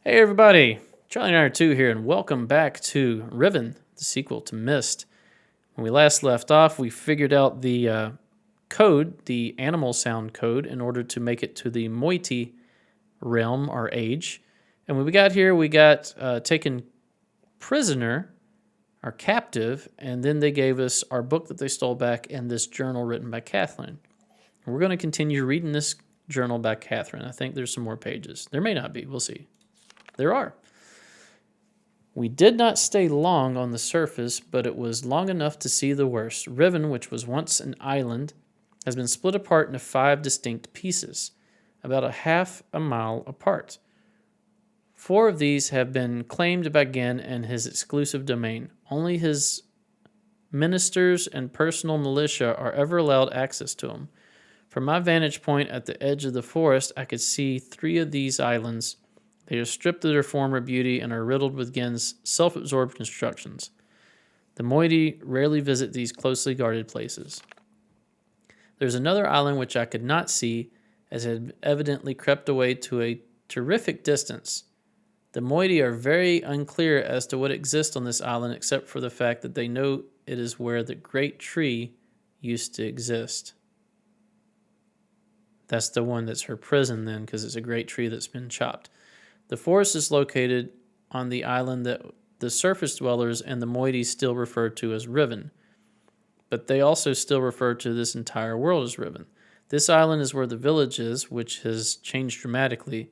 Hey everybody, Charlie and I are 2 here, and welcome back to Riven, the sequel to Myst. When we last left off, we figured out the code, the animal sound code, in order to make it to the Moiety realm or age. And when we got here, we got taken prisoner, our captive, and then they gave us our book that they stole back and this journal written by Catherine. And we're going to continue reading this journal by Catherine. I think there's some more pages. There may not be, we'll see. There are. We did not stay long on the surface, but it was long enough to see the worst. Riven, which was once an island, has been split apart into 5 distinct pieces, about a half a mile apart. 4 of these have been claimed by Gen and his exclusive domain. Only his ministers and personal militia are ever allowed access to them. From my vantage point at the edge of the forest, I could see 3 of these islands. They are stripped of their former beauty and are riddled with Gen's self-absorbed constructions. The Moiety rarely visit these closely guarded places. There's another island which I could not see, as it had evidently crept away to a terrific distance. The Moiety are very unclear as to what exists on this island, except for the fact that they know it is where the great tree used to exist. That's the one that's her prison then, because it's a great tree that's been chopped. The forest is located on the island that the surface dwellers and the Moiety still refer to as Riven, but they also still refer to this entire world as Riven. This island is where the village is, which has changed dramatically.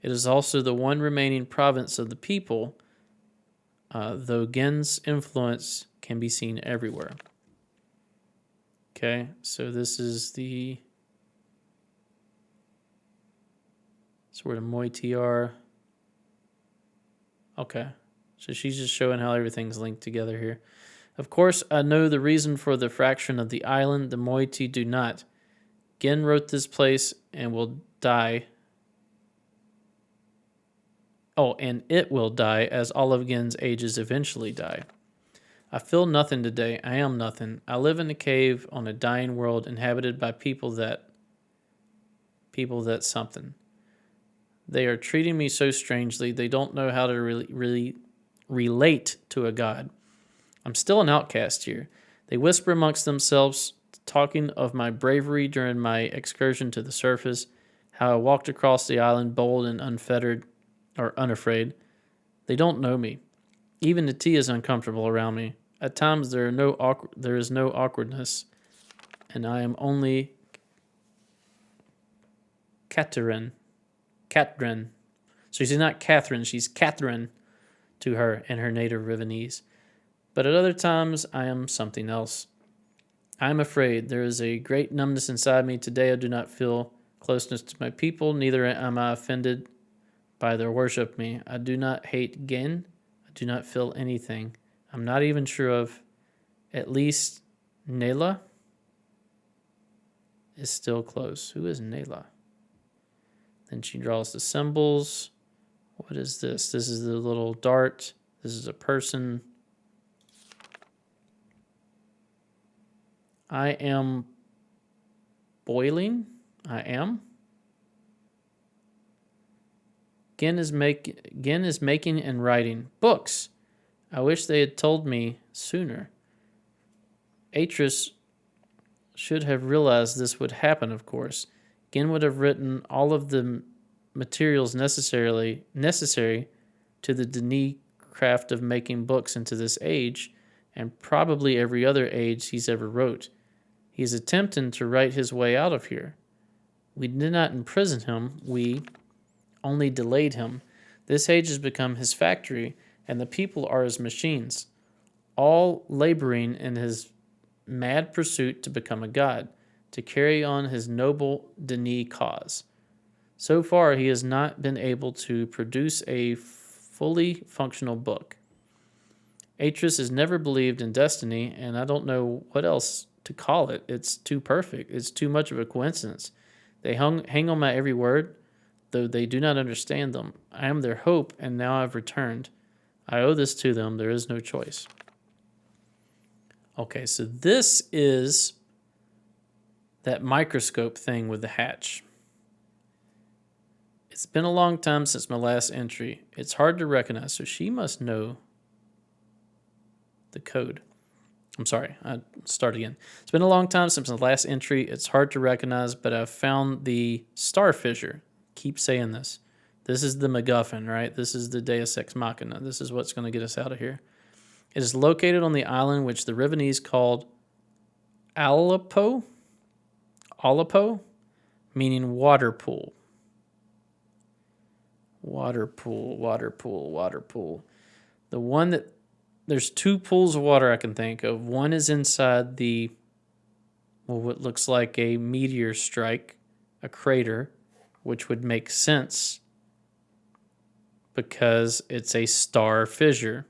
It is also the one remaining province of the people, though Gen's influence can be seen everywhere. Okay, so this is where the Moiety are. Okay, so she's just showing how everything's linked together here. Of course, I know the reason for the fraction of the island. The Moiety do not. Gen wrote this place and will die. Oh, and it will die, as all of Gen's ages eventually die. I feel nothing today. I am nothing. I live in a cave on a dying world inhabited by people that something. They are treating me so strangely. They don't know how to really relate to a god. I'm still an outcast here. They whisper amongst themselves, talking of my bravery during my excursion to the surface, how I walked across the island bold and unafraid. They don't know me. Even the tea is uncomfortable around me. At times there is no awkwardness, and I am only Catherine. So she's not Catherine, she's Catherine to her in her native Rivenese. But at other times, I am something else. I am afraid. There is a great numbness inside me. Today I do not feel closeness to my people, neither am I offended by their worship me. I do not hate Gen. I do not feel anything. I'm not even sure of, at least, Nela is still close. Who is Nela? Then she draws the symbols. What is this? This is the little dart. This is a person. I am boiling. I am. Gen is making and writing books. I wish they had told me sooner. Atris should have realized this would happen, of course. Gen would have written all of the materials necessary to the Denis craft of making books into this age, and probably every other age he's ever wrote. He's attempting to write his way out of here. We did not imprison him, we only delayed him. This age has become his factory, and the people are his machines, all laboring in his mad pursuit to become a god, to carry on his noble Denis cause. So far, he has not been able to produce a fully functional book. Atris has never believed in destiny, and I don't know what else to call it. It's too perfect. It's too much of a coincidence. They hang on my every word, though they do not understand them. I am their hope, and now I've returned. I owe this to them. There is no choice. Okay, so this is that microscope thing with the hatch. It's been a long time since my last entry. It's hard to recognize, so she must know the code. I'm sorry, I start again. It's been a long time since my last entry. It's hard to recognize, but I've found the star fissure. Keep saying this. This is the MacGuffin, right? This is the Deus Ex Machina. This is what's going to get us out of here. It is located on the island which the Rivenese called Aleppo, meaning water pool. Water pool. The one that there's two pools of water I can think of. One is inside what looks like a meteor strike, a crater, which would make sense because it's a star fissure.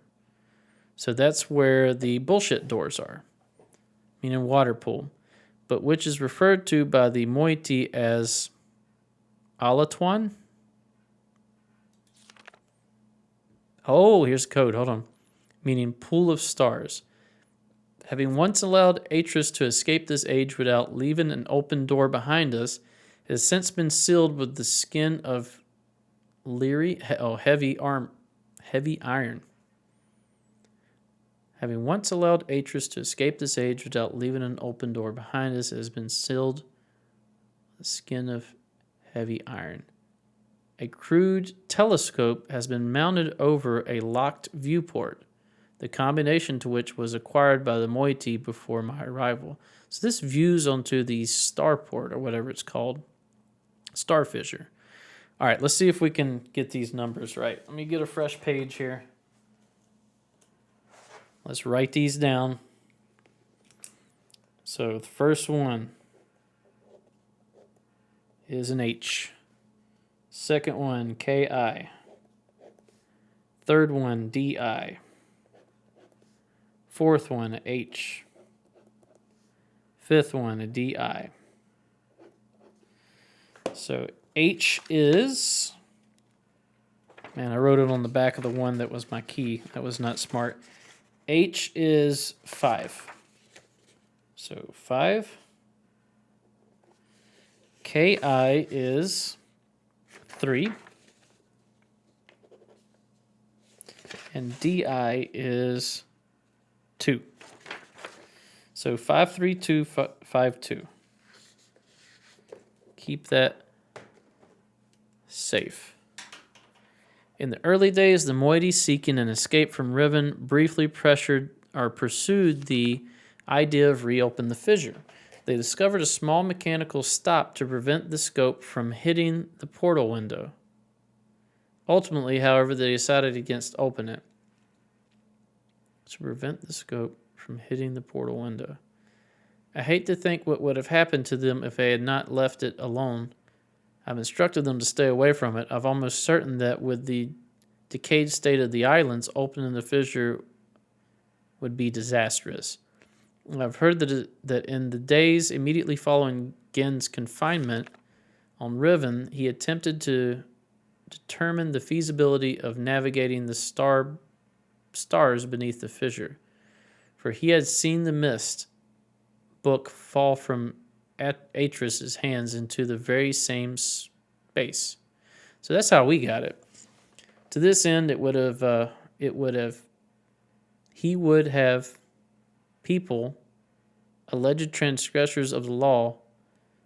So that's where the bullshit doors are, meaning water pool, but which is referred to by the moiety as Alatuan. Oh, here's the code. Hold on. Meaning pool of stars. Having once allowed Atris to escape this age without leaving an open door behind us, it has since been sealed with the skin of heavy iron. Having once allowed Atris to escape this age without leaving an open door behind us, it has been sealed with the skin of heavy iron. A crude telescope has been mounted over a locked viewport, the combination to which was acquired by the moiety before my arrival. So this views onto the starport, or whatever it's called, star fissure. All right, let's see if we can get these numbers right. Let me get a fresh page here. Let's write these down. So the first one is an H. Second one, KI. Third one, DI. Fourth one, a H. Fifth one, a DI. So H is... Man, I wrote it on the back of the one that was my key. That was not smart. H is 5. So 5. KI is 3. And DI is 2. So 5, 3, 2, 5, 2. Keep that safe. In the early days, the moiety, seeking an escape from Riven, briefly pursued the idea of reopen the fissure. They discovered a small mechanical stop to prevent the scope from hitting the portal window. Ultimately, however, they decided against opening it to prevent the scope from hitting the portal window. I hate to think what would have happened to them if they had not left it alone. I've instructed them to stay away from it. I'm almost certain that with the decayed state of the islands, opening the fissure would be disastrous. I've heard that in the days immediately following Gen's confinement on Riven, he attempted to determine the feasibility of navigating the stars beneath the fissure. For he had seen the Myst book fall from Atris's hands into the very same space. So that's how we got it. To this end, he would have people, alleged transgressors of the law,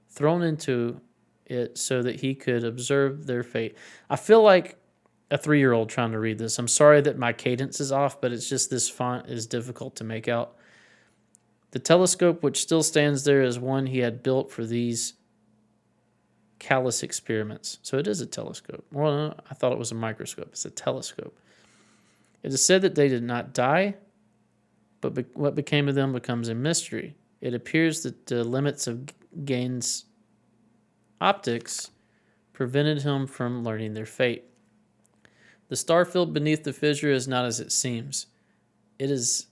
thrown into it so that he could observe their fate. I feel like a 3-year-old trying to read this. I'm sorry that my cadence is off, but it's just this font is difficult to make out. The telescope, which still stands there, is one he had built for these callous experiments. So it is a telescope. Well, no, I thought it was a microscope. It's a telescope. It is said that they did not die, but what became of them becomes a mystery. It appears that the limits of Gain's optics prevented him from learning their fate. The star field beneath the fissure is not as it seems. It is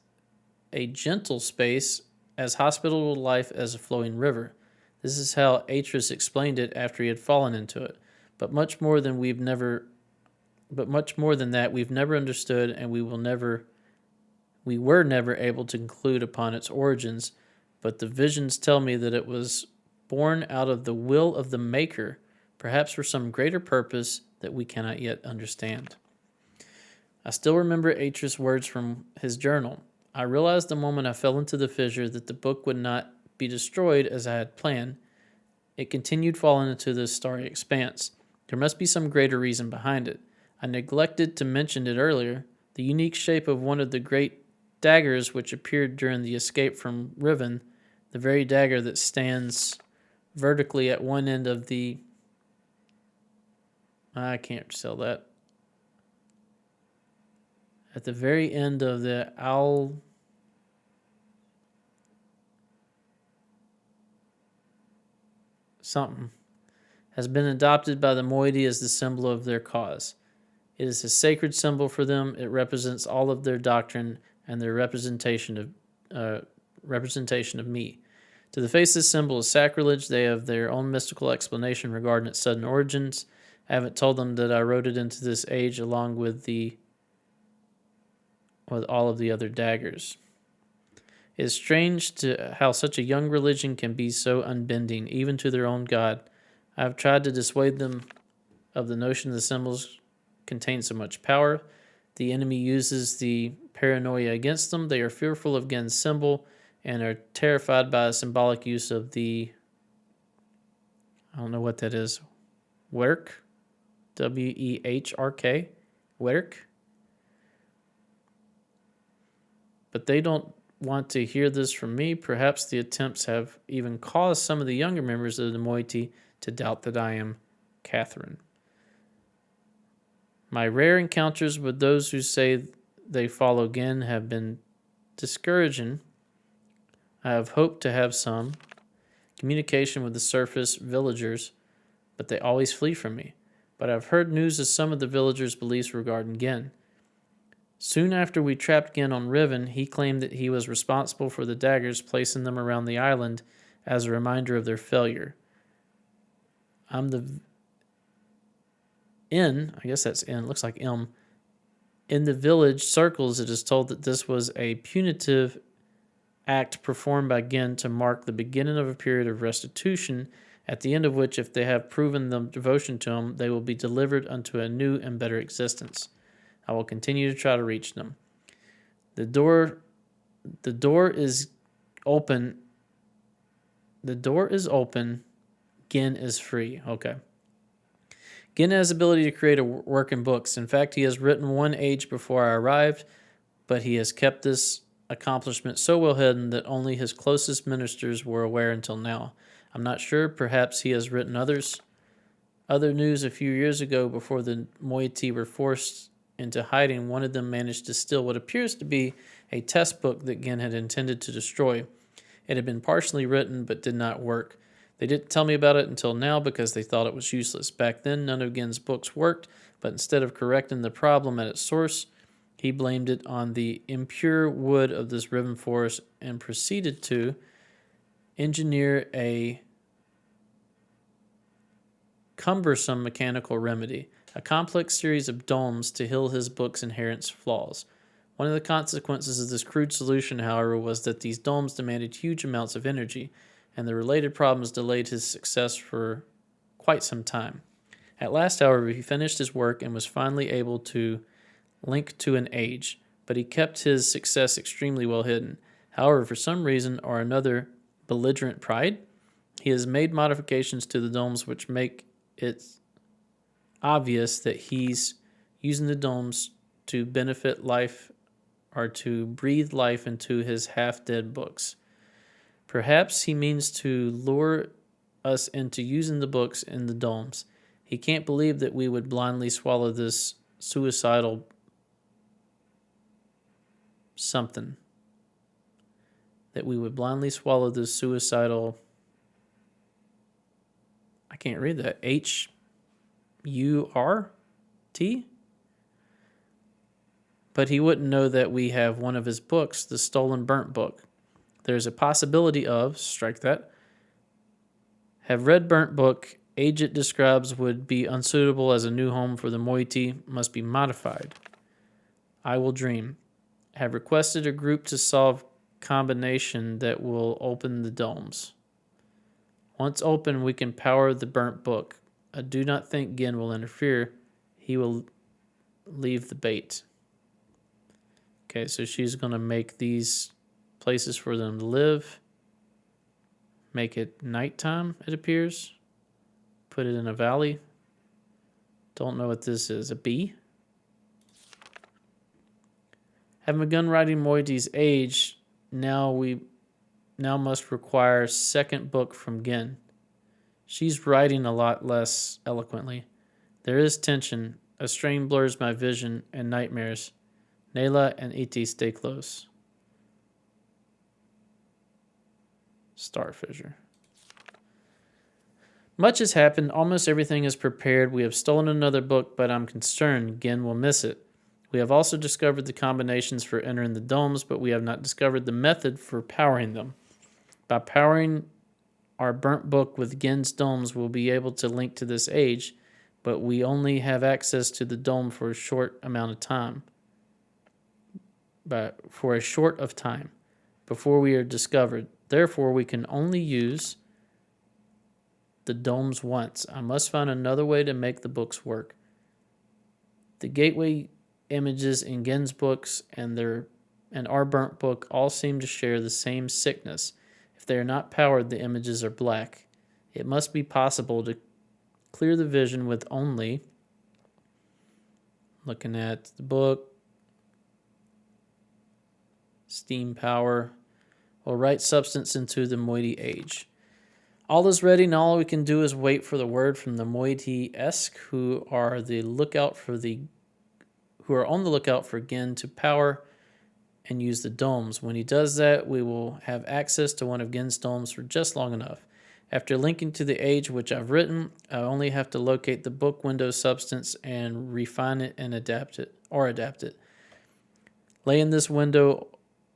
a gentle space, as hospitable to life as a flowing river. This is how Atris explained it after he had fallen into it. But much more than that we've never understood, and we were never able to conclude upon its origins. But the visions tell me that it was born out of the will of the Maker, perhaps for some greater purpose that we cannot yet understand. I still remember Atris' words from his journal. I realized the moment I fell into the fissure that the book would not be destroyed as I had planned. It continued falling into the starry expanse. There must be some greater reason behind it. I neglected to mention it earlier. The unique shape of one of the great daggers which appeared during the escape from Riven, the very dagger that stands vertically at one end of the... I can't sell that. At the very end of the owl... something, has been adopted by the moiety as the symbol of their cause. It is a sacred symbol for them. It represents all of their doctrine and their representation of me. To the face, this symbol is sacrilege. They have their own mystical explanation regarding its sudden origins. I haven't told them that I wrote it into this age along with all of the other daggers. It is strange how such a young religion can be so unbending, even to their own God. I have tried to dissuade them of the notion the symbols contain so much power. The enemy uses the paranoia against them. They are fearful of Gen's symbol and are terrified by a symbolic use of the... I don't know what that is. Werk? W-E-H-R-K? Werk? But they don't want to hear this from me. Perhaps the attempts have even caused some of the younger members of the moiety to doubt that I am Catherine. My rare encounters with those who say they follow Gen have been discouraging. I have hoped to have some communication with the surface villagers, but they always flee from me. But I've heard news of some of the villagers' beliefs regarding Gen. Soon after we trapped Gen on Riven, he claimed that he was responsible for the daggers, placing them around the island as a reminder of their failure. I guess that's N, looks like M. In the village circles, it is told that this was a punitive act performed by Gen to mark the beginning of a period of restitution, at the end of which, if they have proven the devotion to him, they will be delivered unto a new and better existence. I will continue to try to reach them. The door is open. The door is open. Gen is free. Okay. Gen has the ability to create a work in books. In fact, he has written one age before I arrived, but he has kept this accomplishment so well hidden that only his closest ministers were aware until now. I'm not sure. Perhaps he has written others. Other news a few years ago, before the moiety were forced into hiding, one of them managed to steal what appears to be a test book that Gen had intended to destroy. It had been partially written but did not work. They didn't tell me about it until now because they thought it was useless. Back then, none of Gen's books worked, but instead of correcting the problem at its source, he blamed it on the impure wood of this Riven forest and proceeded to engineer a cumbersome mechanical remedy, a complex series of domes to heal his book's inherent flaws. One of the consequences of this crude solution, however, was that these domes demanded huge amounts of energy, and the related problems delayed his success for quite some time. At last, however, he finished his work and was finally able to link to an age, but he kept his success extremely well hidden. However, for some reason or another, belligerent pride, he has made modifications to the domes which make it obvious that he's using the domes to benefit life or to breathe life into his half-dead books. Perhaps he means to lure us into using the books in the domes. He can't believe that we would blindly swallow this suicidal something. That we would blindly swallow this suicidal... I can't read that. H-U-R-T? But he wouldn't know that we have one of his books, the stolen burnt book. There's a possibility of, strike that, have read burnt book, age it describes would be unsuitable as a new home for the moiety, must be modified. I will dream. Have requested a group to solve combination that will open the domes. Once open, we can power the burnt book. I do not think Gin will interfere. He will leave the bait. Okay, so she's going to make these places for them to live. Make it nighttime, it appears. Put it in a valley. Don't know what this is. A bee? Having begun writing Moiety's age, now must require second book from Gin. She's writing a lot less eloquently. There is tension. A strain blurs my vision and nightmares. Nayla and Iti stay close. Starfisher. Much has happened. Almost everything is prepared. We have stolen another book, but I'm concerned Gin will miss it. We have also discovered the combinations for entering the domes, but we have not discovered the method for powering them. By powering our burnt book with Gin's domes, we'll be able to link to this age, but we only have access to the dome for a short amount of time. For a short of time before we are discovered. Therefore, we can only use the domes once. I must find another way to make the books work. The gateway images in Gen's books and our burnt book all seem to share the same sickness. If they are not powered, the images are black. It must be possible to clear the vision with only looking at the book, steam power, or write substance into the moiety age. All is ready, and all we can do is wait for the word from the moiety-esque who are on the lookout for Gin to power and use the domes. When he does that, we will have access to one of Gen's domes for just long enough. After linking to the age which I've written, I only have to locate the book window substance and refine it and adapt it. Laying this window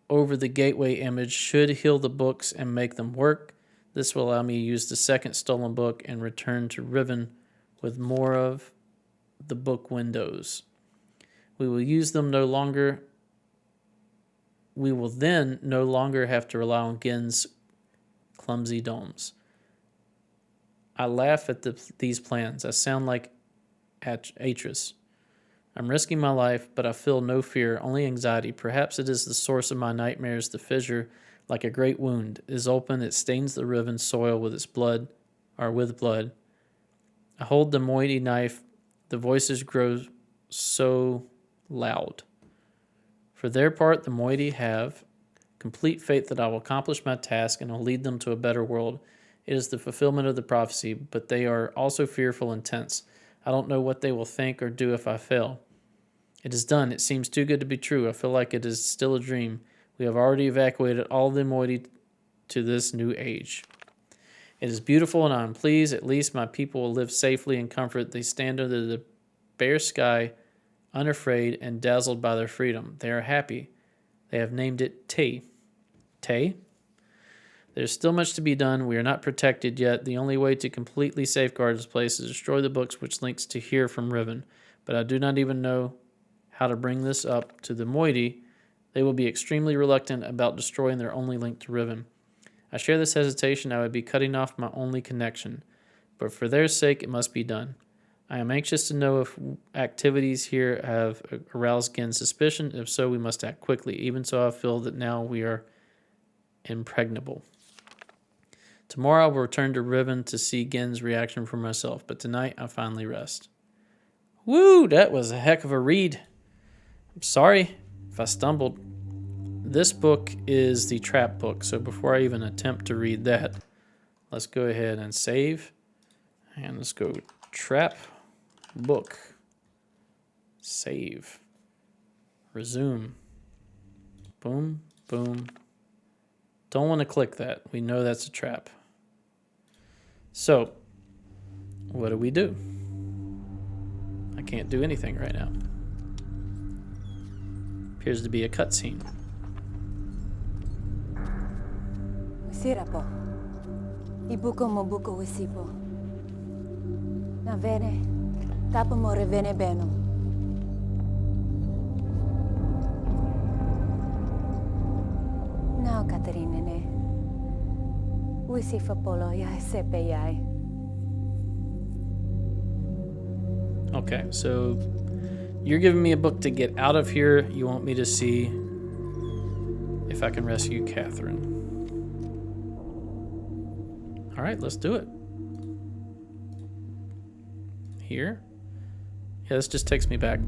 over the gateway image should heal the books and make them work. This will allow me to use the second stolen book and return to Riven with more of the book windows. We will then no longer have to rely on Gen's clumsy domes. I laugh at these plans. I sound like Atris. I'm risking my life, but I feel no fear, only anxiety. Perhaps it is the source of my nightmares. The fissure, like a great wound, is open. It stains the riven soil with blood. I hold the moiety knife. The voices grow so loud. For their part, the moiety have complete faith that I will accomplish my task and will lead them to a better world. It is the fulfillment of the prophecy, but they are also fearful and tense. I don't know what they will think or do if I fail. It is done. It seems too good to be true. I feel like it is still a dream. We have already evacuated all the moiety to this new age. It is beautiful, and I am pleased. At least my people will live safely in comfort. They stand under the bare sky, unafraid and dazzled by their freedom. They are happy. They have named it Tay. Tay? There's still much to be done. We are not protected yet. The only way to completely safeguard this place is to destroy the books which links to here from Riven. But I do not even know how to bring this up to the moiety. They will be extremely reluctant about destroying their only link to Riven. I share this hesitation. I would be cutting off my only connection. But for their sake, it must be done. I am anxious to know if activities here have aroused Gen's suspicion. If so, we must act quickly. Even so, I feel that now we are impregnable. Tomorrow I will return to Riven to see Gen's reaction for myself, but tonight I finally rest. Woo, that was a heck of a read. I'm sorry if I stumbled. This book is the trap book, so before I even attempt to read that, let's go ahead and save. And let's go trap book. Save. Resume. Boom, boom. Don't want to click that. We know that's a trap. So, what do? I can't do anything right now. Appears to be a cutscene. Sirapo. Ibuko mobuko wisipo. Na vene. Tapo more vene beno. Now, Katerina ne. Wisifa polo ya sepe yai. Okay, so you're giving me a book to get out of here. You want me to see if I can rescue Catherine. All right, let's do it. Here? Yeah, this just takes me back.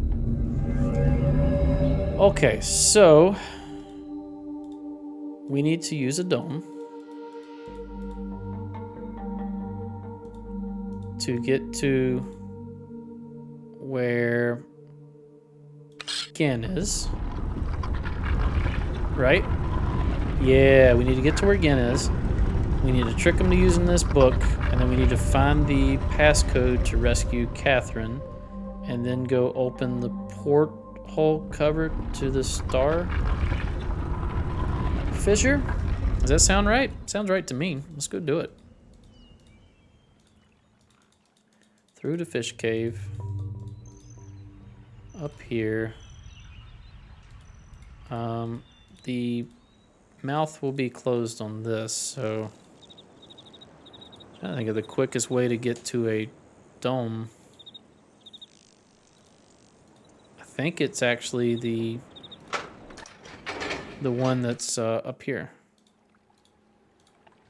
Okay, so we need to use a dome to get to where Gen is. Right? Yeah, we need to get to where Gen is. We need to trick him to using this book, and then we need to find the passcode to rescue Catherine, and then go open the porthole cover to the star fissure. Does that sound right? Sounds right to me. Let's go do it. Through the fish cave. Up here. The mouth will be closed on this, so I think of the quickest way to get to a dome. I think it's actually the one that's up here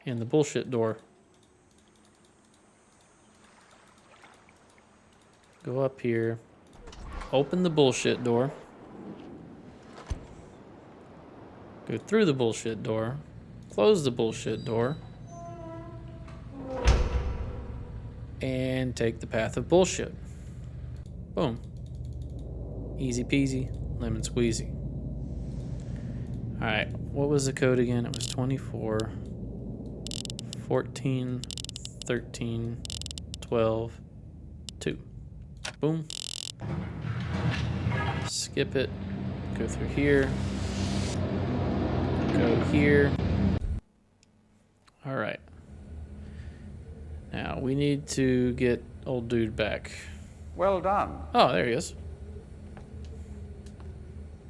in the bullshit door. Go up here, open the bullshit door, go through the bullshit door, close the bullshit door, and take the path of bullshit. Boom. Easy peasy, lemon squeezy. Alright, what was the code again? It was 24, 14, 13, 12, 2. Boom. Skip it. Go through here. Go here. Alright. Now, we need to get old dude back. Well done. Oh, there he is.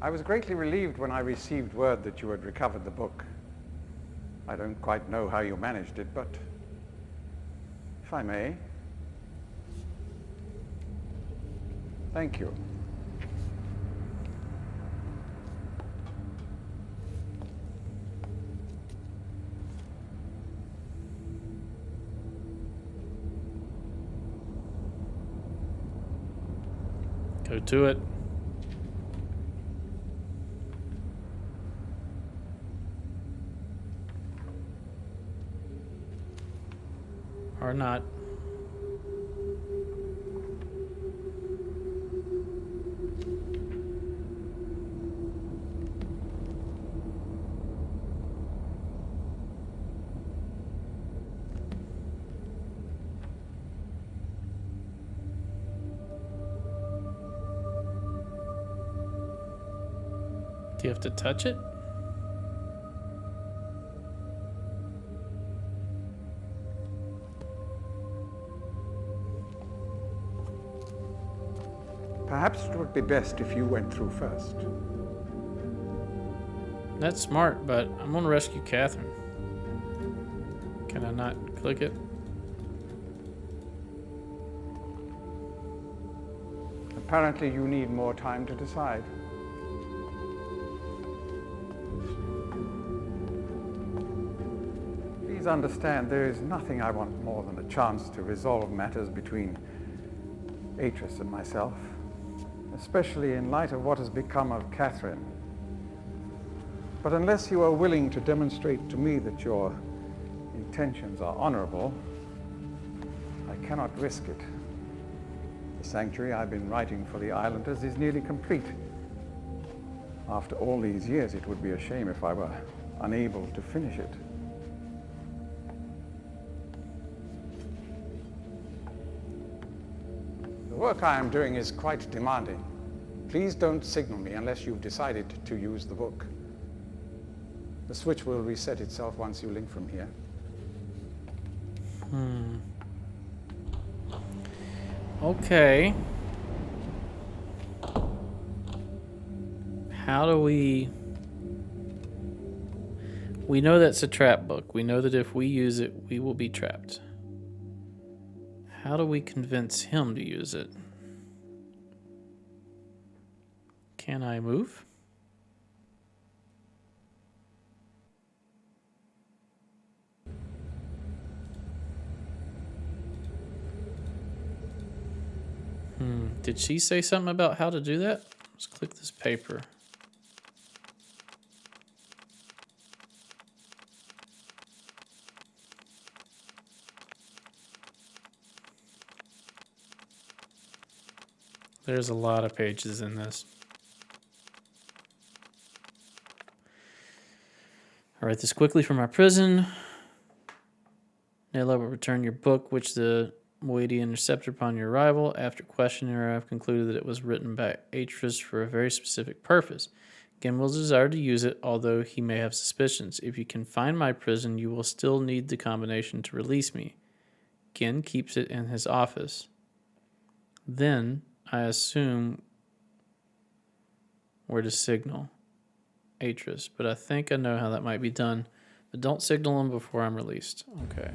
I was greatly relieved when I received word that you had recovered the book. I don't quite know how you managed it, but if I may. Thank you. Go to it. Or not. Do you have to touch it? Perhaps it would be best if you went through first. That's smart, but I'm gonna rescue Catherine. Can I not click it? Apparently you need more time to decide. Please understand, there is nothing I want more than a chance to resolve matters between Atris and myself, especially in light of what has become of Catherine. But unless you are willing to demonstrate to me that your intentions are honorable, I cannot risk it. The sanctuary I've been writing for the islanders is nearly complete. After all these years, it would be a shame if I were unable to finish it. The work I am doing is quite demanding. Please don't signal me unless you've decided to use the book. The switch will reset itself once you link from here. Okay. How do we... We know that's a trap book. We know that if we use it, we will be trapped. How do we convince him to use it? Can I move? Did she say something about how to do that? Let's click this paper. There's a lot of pages in this. I write this quickly from our prison. Nayla will return your book, which the Moiety intercepted upon your arrival. After questioning her, I've concluded that it was written by Atris for a very specific purpose. Gin will desire to use it, although he may have suspicions. If you can find my prison, you will still need the combination to release me. Gin keeps it in his office. Then, I assume, where to signal Atris, but I think I know how that might be done. But don't signal him before I'm released. Okay.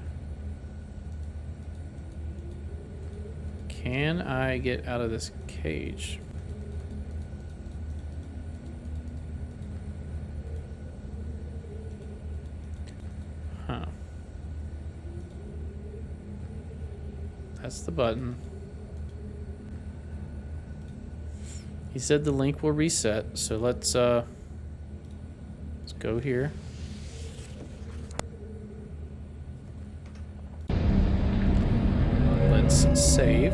Can I get out of this cage? Huh. That's the button. He said the link will reset, so let's go here. Let's save.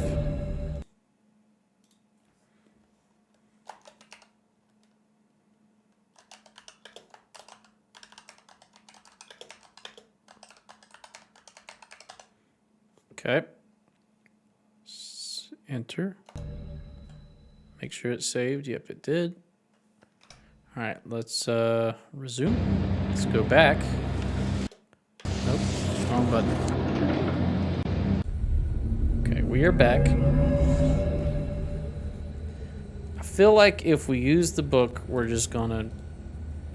Okay. Enter. Make sure it's saved. Yep, it did. All right, let's resume. Let's go back. Nope, wrong button. Okay, we are back. I feel like if we use the book, we're just gonna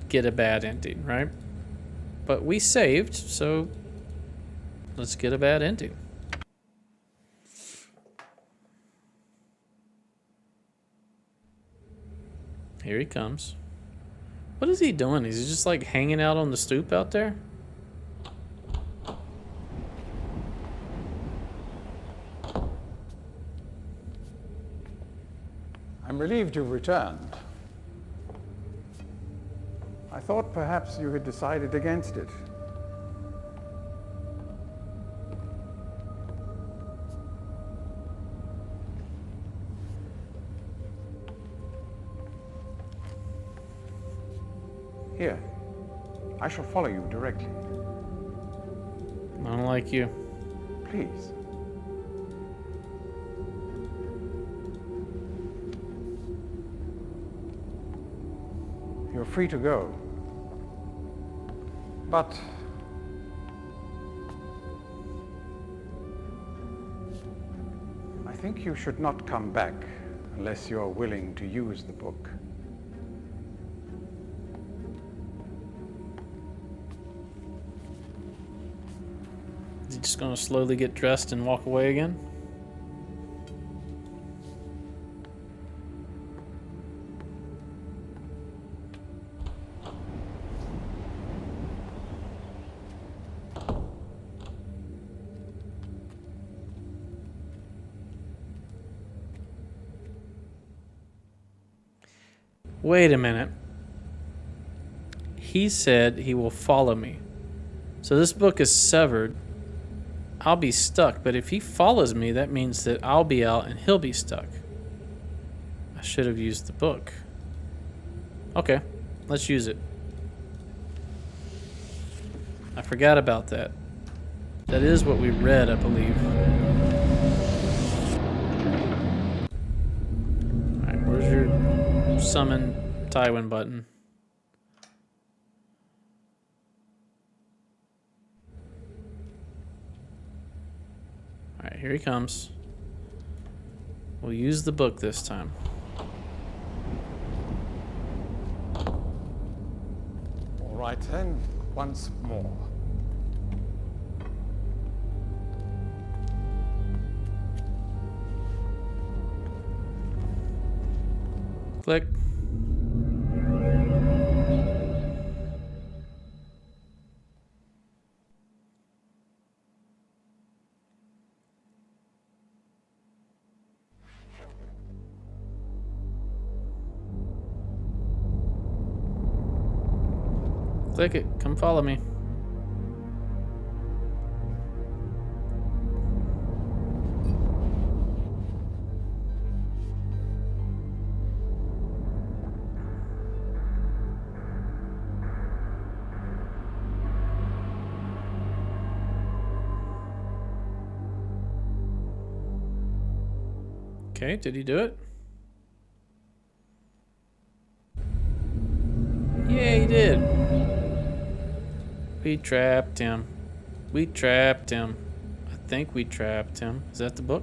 get a bad ending, right? But we saved, so let's get a bad ending. Here he comes. What is he doing? Is he just like hanging out on the stoop out there? I'm relieved you've returned. I thought perhaps you had decided against it. Here, I shall follow you directly. I don't like you. Please. You're free to go. But I think you should not come back unless you're willing to use the book. Is he just gonna slowly get dressed and walk away again? Wait a minute. He said he will follow me. So this book is severed. I'll be stuck, but if he follows me, that means that I'll be out and he'll be stuck. I should have used the book. Okay, let's use it. I forgot about that. That is what we read, I believe. Alright, where's your summon Tywin button? Alright, here he comes. We'll use the book this time. All right then, once more. Click. Click it. Come follow me. Okay, did he do it? Yeah, he did. We trapped him. We trapped him. I think we trapped him. Is that the book?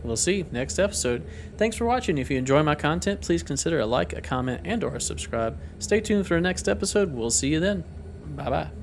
We'll see next episode. Thanks for watching. If you enjoy my content, please consider a like, a comment, and or a subscribe. Stay tuned for the next episode. We'll see you then. Bye-bye.